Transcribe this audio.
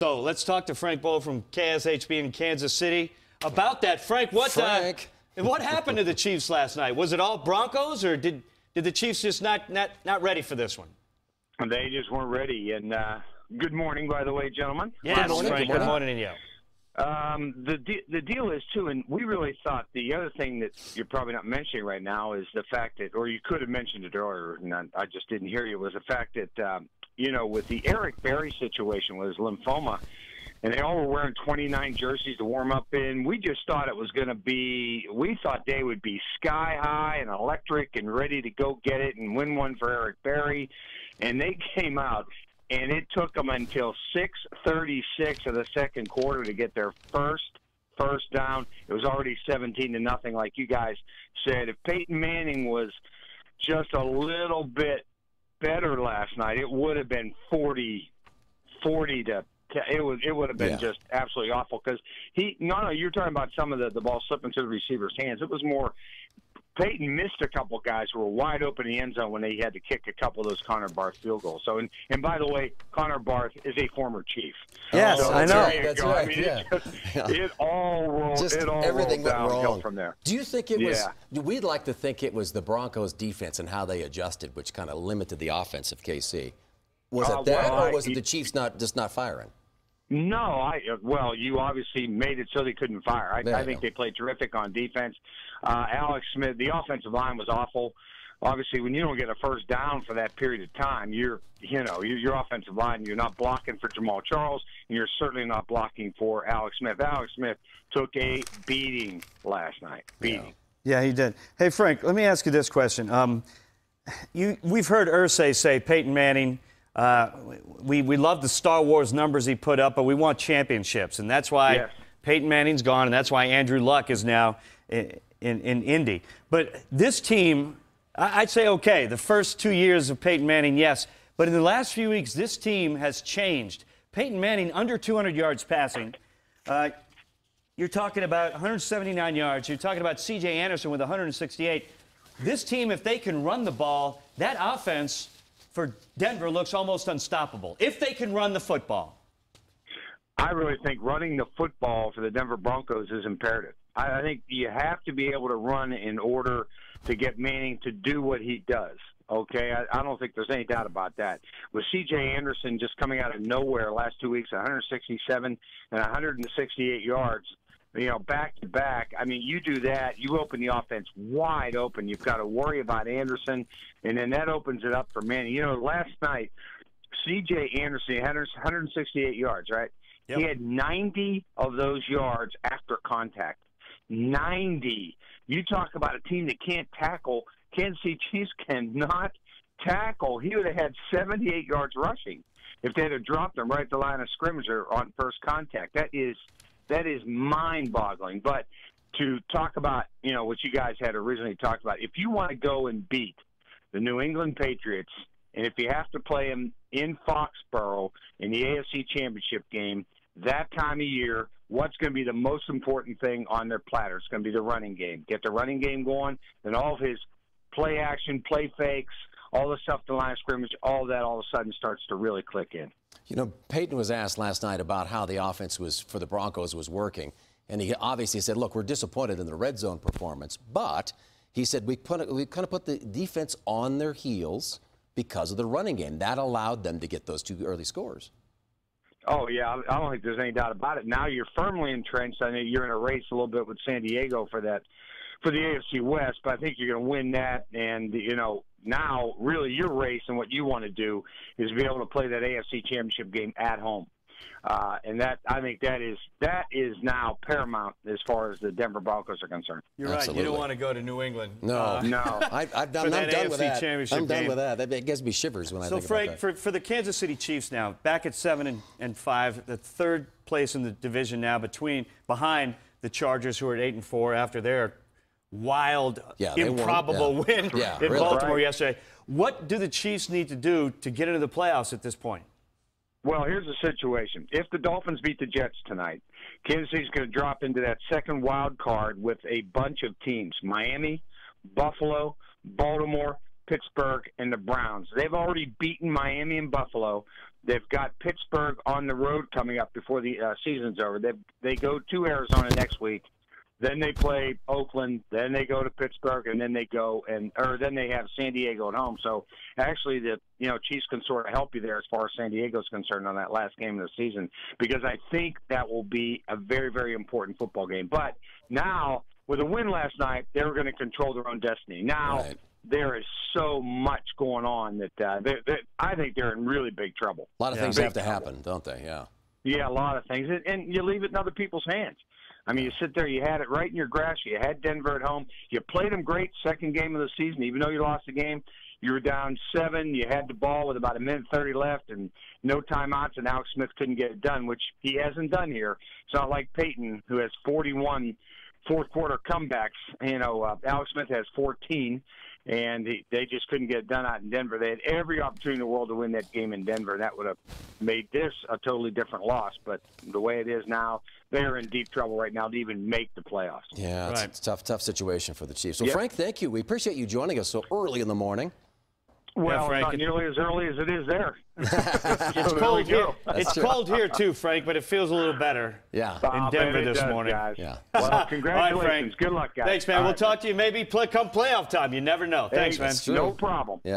So let's talk to Frank Boal from KSHB in Kansas City about that. Frank, what happened to the Chiefs last night? Was it all Broncos, or did the Chiefs just not ready for this one? They just weren't ready. And good morning, by the way, gentlemen. Yes, Frank. Good morning to you. The deal is, too, and we really thought the other thing that you're probably not mentioning right now is the fact that, or you could have mentioned it earlier, and I just didn't hear you, was the fact that, with the Eric Berry situation with his lymphoma, and they all were wearing 29 jerseys to warm up in, we just thought it was going to be, we thought they would be sky high and electric and ready to go get it and win one for Eric Berry, and they came out. And it took them until 6:36 of the second quarter to get their first down. It was already 17-0, like you guys said. If Peyton Manning was just a little bit better last night, it would have been 40 to. It would have been just absolutely awful because you're talking about some of the ball slipping through the receiver's hands. It was more. Peyton missed a couple guys who were wide open in the end zone when they had to kick a couple of those Connor Barth field goals. So, and by the way, Connor Barth is a former Chief. Yes, so I know. That's right. I mean, it all rolled. It all everything rolled went wrong from there. Do you think it was? We'd like to think it was the Broncos' defense and how they adjusted, which kind of limited the offense of KC. Was it that, or was it the Chiefs not firing? No, you obviously made it so they couldn't fire. I think they played terrific on defense. Alex Smith, the offensive line was awful. Obviously, when you don't get a first down for that period of time, your offensive line, you're not blocking for Jamal Charles, and you're certainly not blocking for Alex Smith. Alex Smith took a beating last night. Beating. Yeah, he did. Hey, Frank, let me ask you this question. We've heard Irsay say Peyton Manning. We love the Star Wars numbers he put up, but we want championships, and that's why Peyton Manning's gone, and that's why Andrew Luck is now in Indy. But this team, I'd say okay. The first 2 years of Peyton Manning, yes, but in the last few weeks, this team has changed. Peyton Manning under 200 yards passing. You're talking about 179 yards. You're talking about C.J. Anderson with 168. This team, if they can run the ball, that offense for Denver looks almost unstoppable, if they can run the football. I really think running the football for the Denver Broncos is imperative. I think you have to be able to run in order to get Manning to do what he does. Okay, I don't think there's any doubt about that. With C.J. Anderson just coming out of nowhere last 2 weeks, 167 and 168 yards, back to back. I mean, you do that, you open the offense wide open. You've got to worry about Anderson, and then that opens it up for Manning. Last night, C.J. Anderson had 168 yards, right? Yep. He had 90 of those yards after contact. 90. You talk about a team that can't tackle. Kansas City Chiefs cannot tackle. He would have had 78 yards rushing if they'd have dropped him right at the line of scrimmage or on first contact. That is mind-boggling. But to talk about, what you guys had originally talked about, if you want to go and beat the New England Patriots, and if you have to play them in Foxborough in the AFC Championship game, that time of year, what's going to be the most important thing on their platter? It's going to be the running game. Get the running game going, then all of his play action, play fakes, all the stuff at the line of scrimmage, all that all of a sudden starts to really click in. Peyton was asked last night about how the offense for the Broncos was working, and he obviously said, look, we're disappointed in the red zone performance, but he said we kind of put the defense on their heels because of the running game. That allowed them to get those two early scores. Oh, yeah, I don't think there's any doubt about it. Now you're firmly entrenched. I know you're in a race a little bit with San Diego for the AFC West, but I think you're going to win that, and, now really your race and what you want to do is be able to play that AFC Championship game at home. And that, I think that is now paramount as far as the Denver Broncos are concerned. You're right. You don't want to go to New England. No. No. I'm done with that. I'm done with that. That gives me shivers when I think Frank, about that. for the Kansas City Chiefs now, back at 7-5, the third place in the division now behind the Chargers, who are at 8-4 after their wild, improbable win in Baltimore yesterday. What do the Chiefs need to do to get into the playoffs at this point? Well, here's the situation. If the Dolphins beat the Jets tonight, Kansas City's going to drop into that second wild card with a bunch of teams: Miami, Buffalo, Baltimore, Pittsburgh, and the Browns. They've already beaten Miami and Buffalo. They've got Pittsburgh on the road coming up before the season's over. They go to Arizona next week. Then they play Oakland. Then they go to Pittsburgh, and then they then they have San Diego at home. So actually, the Chiefs can sort of help you there as far as San Diego's concerned on that last game of the season, because I think that will be a very, very important football game. But now, with a win last night, they were going to control their own destiny. Now. Right. There is so much going on that I think they're in really big trouble. A lot of things have to happen, don't they? Yeah. Yeah, a lot of things. And you leave it in other people's hands. I mean, you sit there, you had it right in your grasp. You had Denver at home. You played them great second game of the season. Even though you lost the game, you were down 7. You had the ball with about 1:30 left and no timeouts, and Alex Smith couldn't get it done, which he hasn't done here. It's not like Peyton, who has 41 fourth-quarter comebacks. Alex Smith has 14. And they just couldn't get it done out in Denver. They had every opportunity in the world to win that game in Denver, and that would have made this a totally different loss. But the way it is now, they're in deep trouble right now to even make the playoffs. Yeah, it's a tough situation for the Chiefs. So, Frank, thank you. We appreciate you joining us so early in the morning. Well, Frank, not nearly as early as it is there. It's cold here. It's cold here too, Frank, but it feels a little better. Yeah. In Denver this morning. Guys. Yeah. Well, congratulations. All right, Frank. Good luck, guys. Thanks, man. We'll talk to you maybe come playoff time. You never know. Thanks, man. No problem. Yeah.